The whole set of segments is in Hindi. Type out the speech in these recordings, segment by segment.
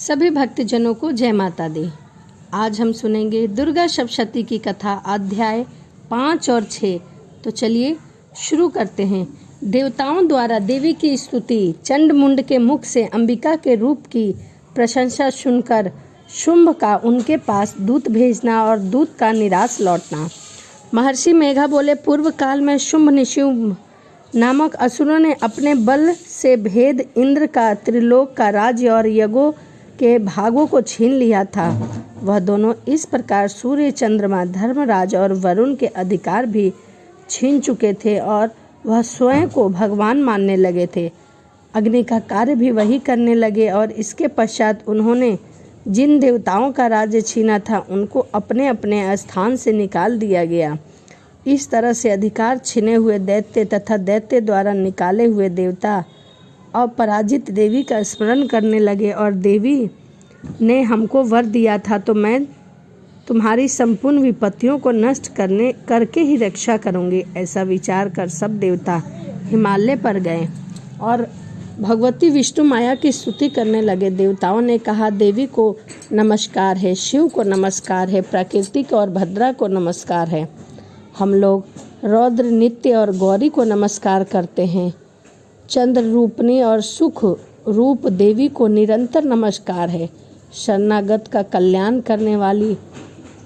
सभी भक्तजनों को जय माता दी। आज हम सुनेंगे दुर्गा सप्तशती की कथा अध्याय 5 और 6। तो चलिए शुरू करते हैं। देवताओं द्वारा देवी की स्तुति। चंड मुंड के मुख से अंबिका के रूप की प्रशंसा सुनकर शुंभ का उनके पास दूत भेजना और दूत का निराश लौटना। महर्षि मेघा बोले, पूर्व काल में शुंभ निशुंभ नामक असुरों ने अपने बल से भेद इंद्र का त्रिलोक का राज्य और यज्ञों के भागों को छीन लिया था। वह दोनों इस प्रकार सूर्य, चंद्रमा, धर्मराज और वरुण के अधिकार भी छीन चुके थे और वह स्वयं को भगवान मानने लगे थे। अग्नि का कार्य भी वही करने लगे और इसके पश्चात उन्होंने जिन देवताओं का राज्य छीना था उनको अपने अपने स्थान से निकाल दिया गया। इस तरह से अधिकार छीने हुए दैत्य तथा दैत्य द्वारा निकाले हुए देवता अपराजित देवी का स्मरण करने लगे और देवी ने हमको वर दिया था तो मैं तुम्हारी संपूर्ण विपत्तियों को नष्ट करके ही रक्षा करूंगी। ऐसा विचार कर सब देवता हिमालय पर गए और भगवती विष्णु माया की स्तुति करने लगे। देवताओं ने कहा, देवी को नमस्कार है, शिव को नमस्कार है, प्रकृति को और भद्रा को नमस्कार है। हम लोग रौद्र, नित्य और गौरी को नमस्कार करते हैं। चंद्र रूपनी और सुख रूप देवी को निरंतर नमस्कार है। शरणागत का कल्याण करने वाली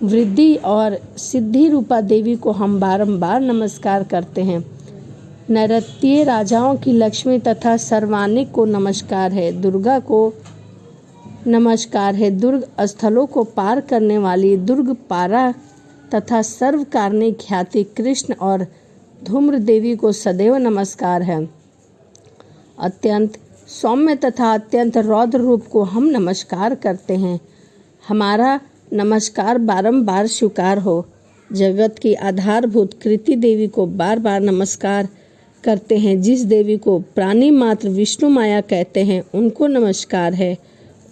वृद्धि और सिद्धि रूपा देवी को हम बारंबार नमस्कार करते हैं। नैऋत्य राजाओं की लक्ष्मी तथा सर्वानिक को नमस्कार है। दुर्गा को नमस्कार है। दुर्ग स्थलों को पार करने वाली दुर्ग पारा तथा सर्वकारणी ख्याति कृष्ण और धूम्र देवी को सदैव नमस्कार है। अत्यंत सौम्य तथा अत्यंत रौद्र रूप को हम नमस्कार करते हैं। हमारा नमस्कार बारंबार स्वीकार हो। जगत की आधारभूत कृति देवी को बार बार नमस्कार करते हैं। जिस देवी को प्राणी मात्र विष्णु माया कहते हैं उनको नमस्कार है,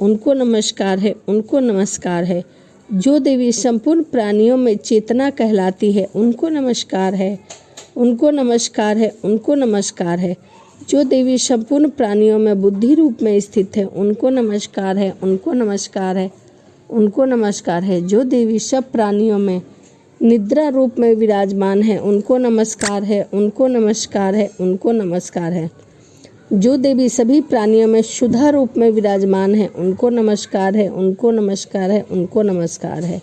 उनको नमस्कार है, उनको नमस्कार है। जो देवी संपूर्ण प्राणियों में चेतना कहलाती है उनको नमस्कार है, उनको नमस्कार है, उनको नमस्कार है। जो देवी संपूर्ण प्राणियों में बुद्धि रूप में स्थित है उनको नमस्कार है, उनको नमस्कार है, उनको नमस्कार है। जो देवी सब प्राणियों में निद्रा रूप में विराजमान है उनको नमस्कार है, उनको नमस्कार है, उनको नमस्कार है। जो देवी सभी प्राणियों में शुद्धा रूप में विराजमान है उनको नमस्कार है, उनको नमस्कार है, उनको नमस्कार है।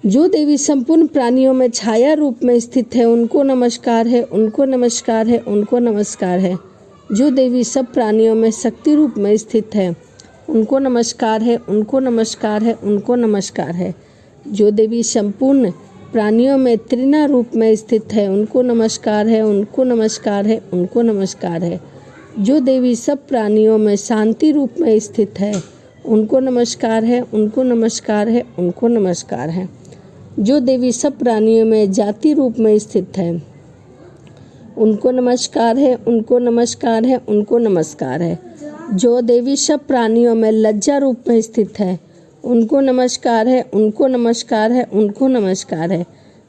जो देवी संपूर्ण प्राणियों में छाया रूप में स्थित है उनको नमस्कार है, उनको नमस्कार है, उनको नमस्कार है। जो देवी सब प्राणियों में शक्ति रूप में स्थित है उनको नमस्कार है, उनको नमस्कार है, उनको नमस्कार है। जो देवी संपूर्ण प्राणियों में त्रिना रूप में स्थित है उनको नमस्कार है, उनको नमस्कार है, उनको नमस्कार है। जो देवी सब प्राणियों में शांति रूप में स्थित है उनको नमस्कार है, उनको नमस्कार है, उनको नमस्कार है। जो देवी सब प्राणियों में जाति रूप में स्थित है उनको नमस्कार है, उनको नमस्कार है, उनको नमस्कार है। जो देवी सब प्राणियों में लज्जा रूप में स्थित है उनको नमस्कार है, उनको नमस्कार है, उनको नमस्कार है।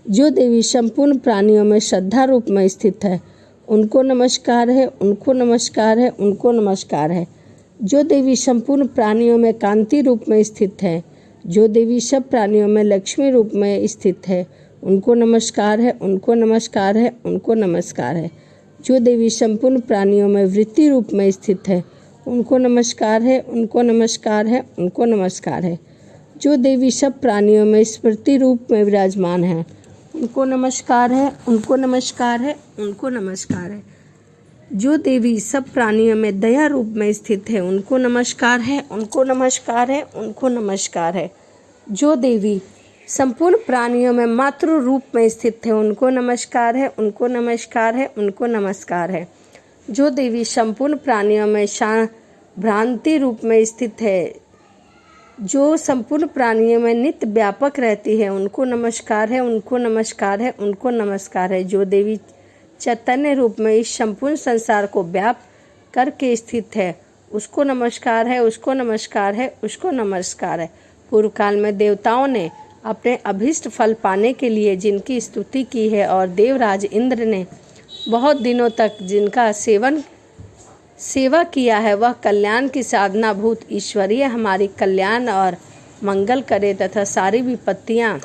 जो देवी संपूर्ण प्राणियों में श्रद्धा रूप में स्थित है उनको नमस्कार है, उनको नमस्कार है, उनको नमस्कार है। जो देवी संपूर्ण प्राणियों में कांति रूप में स्थित है, जो देवी सब प्राणियों में लक्ष्मी रूप में स्थित है उनको नमस्कार है, उनको नमस्कार है, उनको नमस्कार है। जो देवी संपूर्ण प्राणियों में वृत्ति रूप में स्थित है उनको नमस्कार है, उनको नमस्कार है, उनको नमस्कार है। जो देवी सब प्राणियों में स्मृति रूप में विराजमान है उनको नमस्कार है, उनको नमस्कार है, उनको नमस्कार है। जो देवी सब प्राणियों में दया रूप में स्थित है उनको नमस्कार है, उनको नमस्कार है, उनको नमस्कार है। जो देवी संपूर्ण प्राणियों में मातृ रूप में स्थित है उनको नमस्कार है, उनको नमस्कार है, उनको नमस्कार है। जो देवी संपूर्ण प्राणियों में भ्रांति रूप में स्थित है, जो संपूर्ण प्राणियों में नित्य व्यापक रहती है उनको नमस्कार है, उनको नमस्कार है, उनको नमस्कार है। जो देवी चैतन्य रूप में इस संपूर्ण संसार को व्याप करके स्थित है उसको नमस्कार है, उसको नमस्कार है, उसको नमस्कार है। पूर्व काल में देवताओं ने अपने अभीष्ट फल पाने के लिए जिनकी स्तुति की है और देवराज इंद्र ने बहुत दिनों तक जिनका सेवन सेवा किया है वह कल्याण की साधना भूत ईश्वरीय हमारी कल्याण और मंगल करे तथा सारी विपत्तियां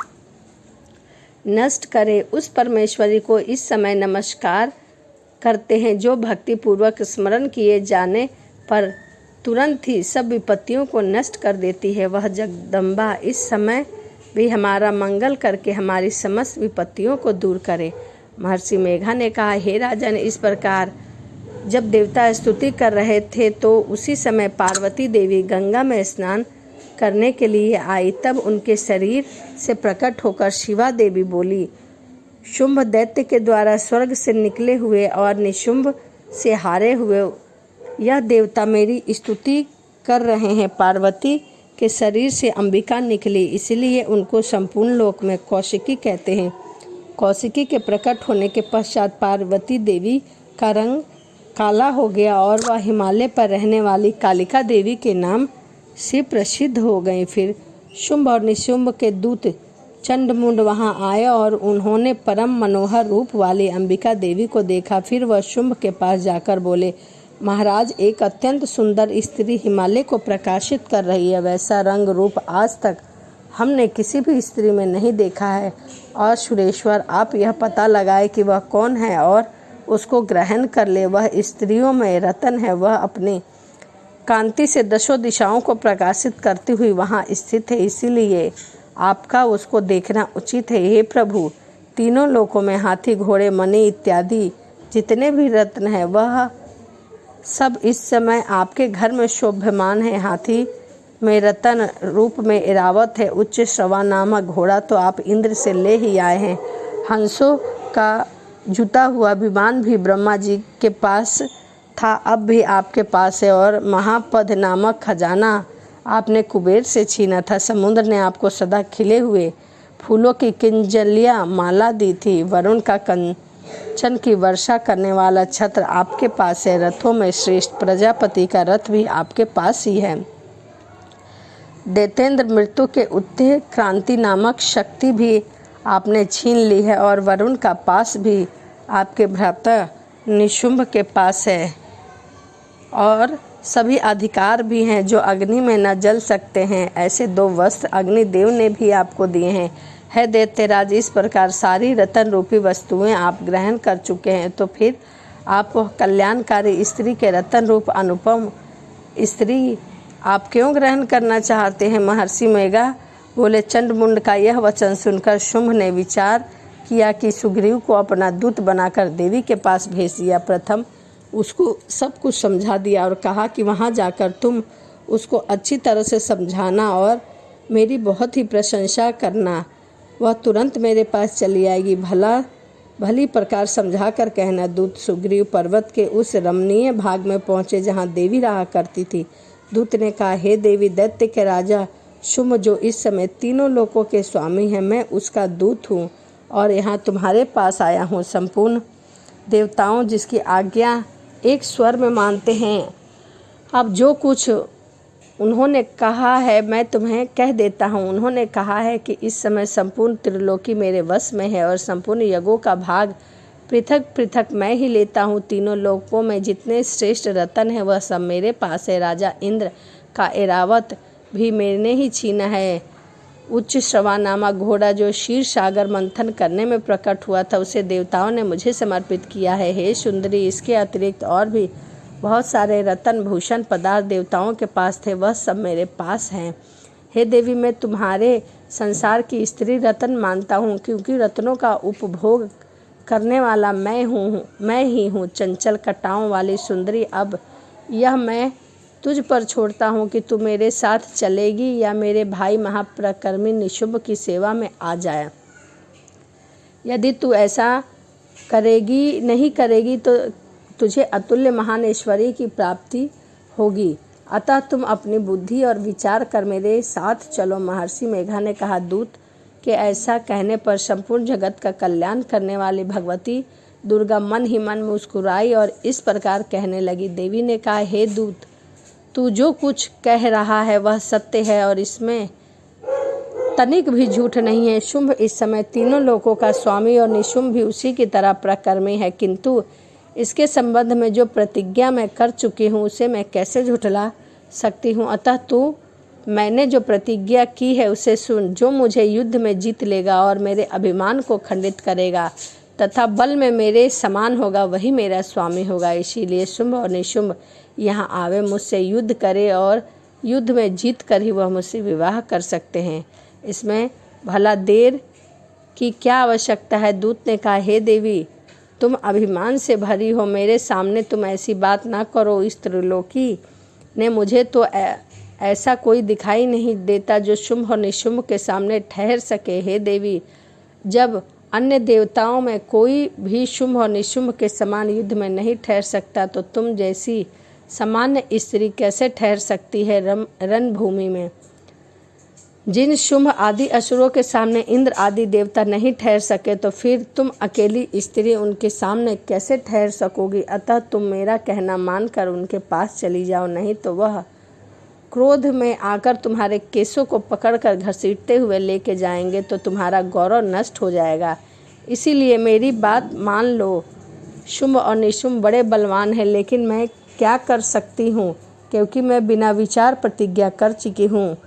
नष्ट करे, उस परमेश्वरी को इस समय नमस्कार करते हैं जो भक्ति पूर्वक स्मरण किए जाने पर तुरंत ही सब विपत्तियों को नष्ट कर देती है। वह जगदम्बा इस समय भी हमारा मंगल करके हमारी समस्त विपत्तियों को दूर करे। महर्षि मेघा ने कहा, हे राजन, इस प्रकार जब देवता स्तुति कर रहे थे तो उसी समय पार्वती देवी गंगा में स्नान करने के लिए आई। तब उनके शरीर से प्रकट होकर शिवा देवी बोली, शुंभ दैत्य के द्वारा स्वर्ग से निकले हुए और निशुंभ से हारे हुए यह देवता मेरी स्तुति कर रहे हैं। पार्वती के शरीर से अंबिका निकली, इसलिए उनको संपूर्ण लोक में कौशिकी कहते हैं। कौशिकी के प्रकट होने के पश्चात पार्वती देवी का रंग काला हो गया और वह हिमालय पर रहने वाली कालिका देवी के नाम से प्रसिद्ध हो गई। फिर शुंभ और निशुंभ के दूत चंडमुंड वहां आए और उन्होंने परम मनोहर रूप वाली अंबिका देवी को देखा। फिर वह शुंभ के पास जाकर बोले, महाराज, एक अत्यंत सुंदर स्त्री हिमालय को प्रकाशित कर रही है। वैसा रंग रूप आज तक हमने किसी भी स्त्री में नहीं देखा है। और सुरेश्वर, आप यह पता लगाए कि वह कौन है और उसको ग्रहण कर ले। वह स्त्रियों में रतन है, वह अपनी कांति से दशों दिशाओं को प्रकाशित करती हुई वहाँ स्थित है, इसीलिए आपका उसको देखना उचित है। हे प्रभु, तीनों लोकों में हाथी, घोड़े, मणि इत्यादि जितने भी रत्न हैं वह सब इस समय आपके घर में शोभ्यमान है। हाथी में रतन रूप में इरावत है। उच्च श्रवा नामक घोड़ा तो आप इंद्र से ले ही आए हैं। हंसों का जुटा हुआ विमान भी ब्रह्मा जी के पास था, अब भी आपके पास है। और महापद नामक खजाना आपने कुबेर से छीना था। समुद्र ने आपको सदा खिले हुए फूलों की किंजलियाँ माला दी थी। वरुण का कंचन की वर्षा करने वाला छत्र आपके पास है। रथों में श्रेष्ठ प्रजापति का रथ भी आपके पास ही है। दैतेंद्र मृत्यु के उत्ते क्रांति नामक शक्ति भी आपने छीन ली है और वरुण का पास भी आपके भ्राता निशुंभ के पास है। और सभी अधिकार भी हैं जो अग्नि में न जल सकते हैं। ऐसे 2 वस्त्र अग्निदेव ने भी आपको दिए हैं। है दैत्यराज, इस प्रकार सारी रतन रूपी वस्तुएं आप ग्रहण कर चुके हैं, तो फिर आप कल्याणकारी स्त्री के रतन रूप अनुपम स्त्री आप क्यों ग्रहण करना चाहते हैं? महर्षि मेघा बोले, चंडमुंड का यह वचन सुनकर शुंभ ने विचार किया कि सुग्रीव को अपना दूत बनाकर देवी के पास भेज दिया। प्रथम उसको सब कुछ समझा दिया और कहा कि वहाँ जाकर तुम उसको अच्छी तरह से समझाना और मेरी बहुत ही प्रशंसा करना। वह तुरंत मेरे पास चली आएगी। भली प्रकार समझा कर कहना। दूत सुग्रीव पर्वत के उस रमणीय भाग में पहुँचे जहाँ देवी रहा करती थी। दूत ने कहा, हे देवी, दैत्य के राजा शुंभ जो इस समय तीनों लोकों के स्वामी हैं, मैं उसका दूत हूँ और यहाँ तुम्हारे पास आया हूँ। संपूर्ण देवताओं जिसकी आज्ञा एक स्वर में मानते हैं। अब जो कुछ उन्होंने कहा है मैं तुम्हें कह देता हूँ। उन्होंने कहा है कि इस समय संपूर्ण त्रिलोकी मेरे वश में है और संपूर्ण यज्ञों का भाग पृथक पृथक मैं ही लेता हूँ। तीनों लोकों में जितने श्रेष्ठ रतन है वह सब मेरे पास है। राजा इंद्र का ऐरावत भी मैंने ही छीना है। उच्च श्रवा नामक घोड़ा जो क्षीर सागर मंथन करने में प्रकट हुआ था उसे देवताओं ने मुझे समर्पित किया है। हे सुंदरी, इसके अतिरिक्त और भी बहुत सारे रतन भूषण पदार्थ देवताओं के पास थे, वह सब मेरे पास हैं। हे देवी, मैं तुम्हारे संसार की स्त्री रतन मानता हूँ, क्योंकि रत्नों का उपभोग करने वाला मैं ही हूँ। चंचल कटाओं वाली सुंदरी, अब यह मैं तुझ पर छोड़ता हूँ कि तू मेरे साथ चलेगी या मेरे भाई महाप्रकर्मी निशुंभ की सेवा में आ जाए। यदि तू ऐसा नहीं करेगी तो तुझे अतुल्य महान ऐश्वर्य की प्राप्ति होगी। अतः तुम अपनी बुद्धि और विचार कर मेरे साथ चलो। महर्षि मेघा ने कहा, दूत के ऐसा कहने पर संपूर्ण जगत का कल्याण करने वाली भगवती दुर्गा मन ही मन मुस्कुराई और इस प्रकार कहने लगी। देवी ने कहा, हे दूत, तू जो कुछ कह रहा है वह सत्य है और इसमें तनिक भी झूठ नहीं है। शुंभ इस समय तीनों लोकों का स्वामी और निशुंभ भी उसी की तरह प्रकर्मी है, किंतु इसके संबंध में जो प्रतिज्ञा मैं कर चुकी हूँ उसे मैं कैसे झुठला सकती हूँ। अतः तू मैंने जो प्रतिज्ञा की है उसे सुन। जो मुझे युद्ध में जीत लेगा और मेरे अभिमान को खंडित करेगा तथा बल में मेरे समान होगा वही मेरा स्वामी होगा। इसीलिए शुंभ और निशुंभ यहाँ आवे, मुझसे युद्ध करे और युद्ध में जीत कर ही वह मुझसे विवाह कर सकते हैं। इसमें भला देर की क्या आवश्यकता है। दूत ने कहा, हे देवी, तुम अभिमान से भरी हो, मेरे सामने तुम ऐसी बात ना करो। इस त्रिलोकी ने मुझे तो ऐसा कोई दिखाई नहीं देता जो शुंभ और निशुंभ के सामने ठहर सके। हे देवी, जब अन्य देवताओं में कोई भी शुंभ और निशुंभ के समान युद्ध में नहीं ठहर सकता तो तुम जैसी सामान्य स्त्री कैसे ठहर सकती है रणभूमि में। जिन शुंभ आदि असुरों के सामने इंद्र आदि देवता नहीं ठहर सके तो फिर तुम अकेली स्त्री उनके सामने कैसे ठहर सकोगी। अतः तुम मेरा कहना मानकर उनके पास चली जाओ, नहीं तो वह क्रोध में आकर तुम्हारे केसों को पकड़कर घसीटते हुए लेके जाएंगे तो तुम्हारा गौरव नष्ट हो जाएगा। इसीलिए मेरी बात मान लो। शुंभ और निशुंभ बड़े बलवान हैं, लेकिन मैं क्या कर सकती हूँ क्योंकि मैं बिना विचार प्रतिज्ञा कर चुकी हूँ।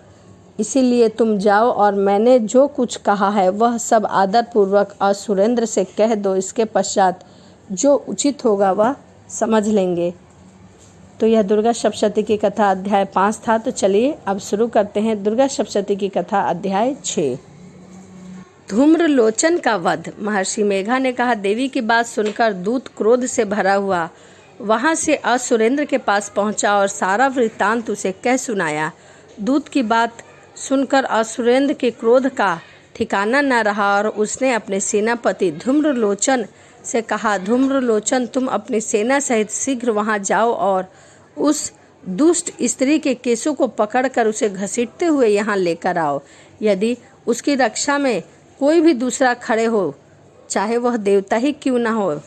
इसीलिए तुम जाओ और मैंने जो कुछ कहा है वह सब आदरपूर्वक असुरेंद्र से कह दो। इसके पश्चात जो उचित होगा वह समझ लेंगे। तो यह दुर्गा सप्तशती की कथा अध्याय 5 था। तो चलिए अब शुरू करते हैं दुर्गा सप्तशती की कथा अध्याय 6। धूम्रलोचन का वध। महर्षि मेघा ने कहा, देवी की बात सुनकर दूत क्रोध से भरा हुआ वहां से असुरेंद्र के पास पहुंचा और सारा वृत्तांत उसे कह सुनाया। दूत की बात सुनकर असुरेंद्र के क्रोध का ठिकाना न रहा और उसने अपने सेनापति धूम्रलोचन से कहा, धूम्रलोचन, तुम अपनी सेना सहित शीघ्र वहां जाओ और उस दुष्ट स्त्री के केसों को पकड़कर उसे घसीटते हुए यहाँ लेकर आओ। यदि उसकी रक्षा में कोई भी दूसरा खड़े हो, चाहे वह देवता ही क्यों न हो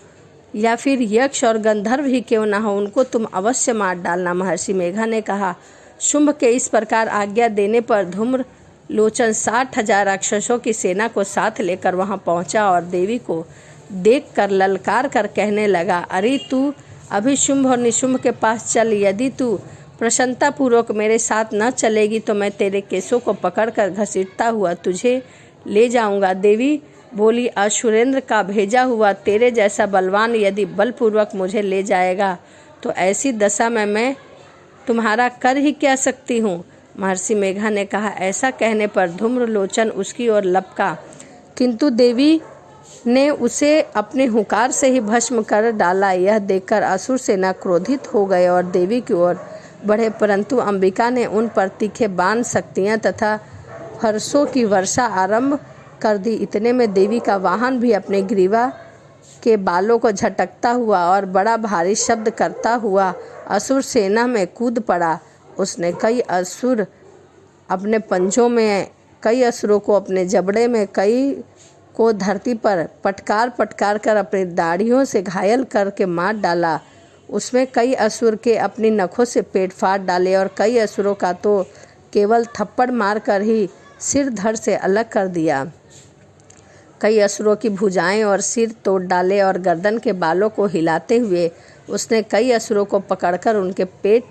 या फिर यक्ष और गंधर्व ही क्यों न हो, उनको तुम अवश्य मार डालना। महर्षि मेघा ने कहा। शुंभ के इस प्रकार आज्ञा देने पर धूम्रलोचन 60,000 राक्षसों की सेना को साथ लेकर वहां पहुंचा और देवी को देखकर ललकार कर कहने लगा, अरे तू अभी शुंभ और निशुंभ के पास चल। यदि तू प्रसन्नतापूर्वक मेरे साथ न चलेगी तो मैं तेरे केसों को पकड़कर घसीटता हुआ तुझे ले जाऊंगा। देवी बोली, असुरेंद्र का भेजा हुआ तेरे जैसा बलवान यदि बलपूर्वक मुझे ले जाएगा तो ऐसी दशा में मैं तुम्हारा कर ही क्या सकती हूँ। महर्षि मेघा ने कहा। ऐसा कहने पर धूम्रलोचन उसकी ओर लपका, किंतु देवी ने उसे अपने हुंकार से ही भस्म कर डाला। यह देखकर असुर सेना क्रोधित हो गए और देवी की ओर बढ़े, परंतु अंबिका ने उन पर तीखे बाण, शक्तियाँ तथा फरसों की वर्षा आरंभ कर दी। इतने में देवी का वाहन भी अपने ग्रीवा के बालों को झटकता हुआ और बड़ा भारी शब्द करता हुआ असुर सेना में कूद पड़ा। उसने कई असुरों को अपने जबड़े में, कई को धरती पर पटकार कर अपनी दाढ़ियों से घायल करके मार डाला। उसमें कई असुर के अपनी नखों से पेट फाड़ डाले और कई असुरों का तो केवल थप्पड़ मारकर ही सिर धड़ से अलग कर दिया। कई असुरों की भुजाएं और सिर तोड़ डाले और गर्दन के बालों को हिलाते हुए उसने कई असुरों को पकड़कर उनके पेट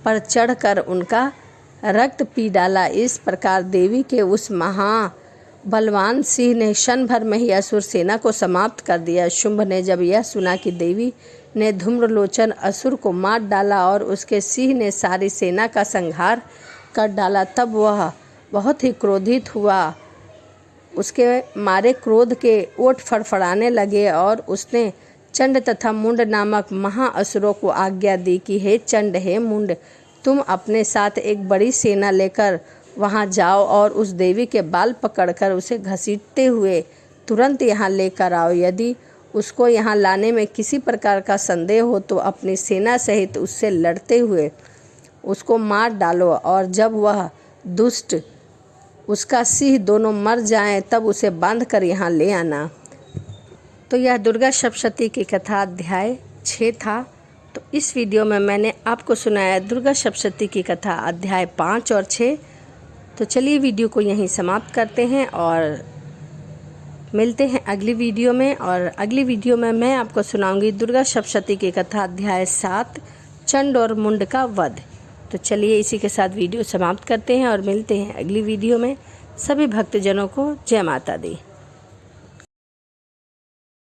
पर चढ़कर उनका रक्त पी डाला। इस प्रकार देवी के उस बलवान सिंह ने क्षण भर में ही असुर सेना को समाप्त कर दिया। शुंभ ने जब यह सुना कि देवी ने धूम्रलोचन असुर को मार डाला और उसके सिंह ने सारी सेना का संहार कर डाला, तब वह बहुत ही क्रोधित हुआ। उसके मारे क्रोध के ओठ फड़फड़ाने लगे और उसने चंड तथा मुंड नामक महाअसुरों को आज्ञा दी कि हे चंड, हे मुंड, तुम अपने साथ एक बड़ी सेना लेकर वहां जाओ और उस देवी के बाल पकड़कर उसे घसीटते हुए तुरंत यहाँ लेकर आओ। यदि उसको यहाँ लाने में किसी प्रकार का संदेह हो तो अपनी सेना सहित उससे लड़ते हुए उसको मार डालो और जब वह दुष्ट उसका सिंह दोनों मर जाएं तब उसे बांध कर यहाँ ले आना। तो यह दुर्गा सप्तशती की कथा अध्याय 6 था। तो इस वीडियो में मैंने आपको सुनाया दुर्गा सप्तशती की कथा अध्याय 5 और 6। तो चलिए वीडियो को यहीं समाप्त करते हैं और मिलते हैं अगली वीडियो में, और अगली वीडियो में मैं आपको सुनाऊंगी दुर्गा सप्तशती की कथा अध्याय 7 चंड और मुंड का वध। तो चलिए इसी के साथ वीडियो समाप्त करते हैं और मिलते हैं अगली वीडियो में। सभी भक्तजनों को जय माता दी।